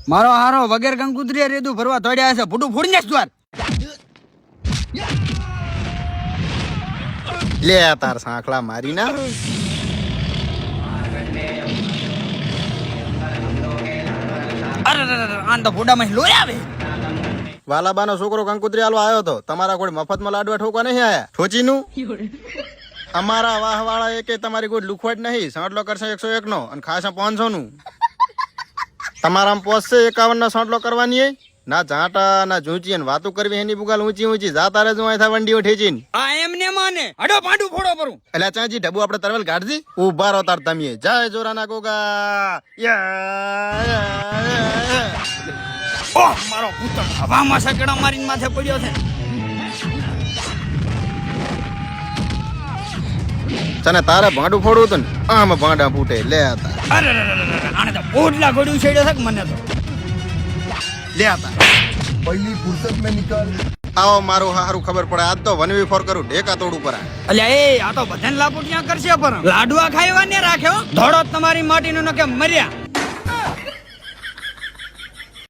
મારો હારો વગેર કંકુત્રી રેદું ભરવા દોડ્યા છે ફૂટું ફોડી નાખ દ્વાર લે તાર સાંખલા મારી ના અરે આન તો ફૂડામાં લોહી આવે વાલાબાનો છોકરો કંકુત્રી આલવા આવ્યો હતો તમારા કોઈ મફતમાં લાડવા ઠોકવા નહીં આયા ઠોચીનું અમારા વાહ વાળા એકે તમારી કોઈ લુખવાટ નહીં સાંટલો કરશે 101 નો અને ખાસા 500 નું તમારામાં પોસશે 51 નો સાંટલો કરવાની ના ઝાંટા ના ઝૂંચી ને વાતું કરવી એની બુગાલ ઊંચી ઊંચી જા તારે જો આથા વંડીઓ ઠેચીને આ એમને માને હડો પાંડું ફોડો પરું એટલે ચાંજી ઢબુ આપણે તરવેલ કાઢજી ઉભા રહો તાર તમે જય જોરાના ગોગા ઓહ મારો પુત્ર હવામાં સકેડા મારીને માથે પડ્યો છે તને તારે ભાંડું ફોડવું હતું ને આમ ભાંડા ફૂટે લે તાર અરે આને તો પોટલા ગોડ્યું છેડ્યો છે કે મને તો લે તાર पहली फुर्सत में निकल આવો મારું હારું ખબર પડે આજ તો વનવી ફોર કરું ઢેકા તોડું પર અલ્યા એ આ તો બધાને લાપુટિયા કરશે પણ લાડવા ખાઈવા ને રાખ્યો ધોળો તમારી માટીનો કે મર્યા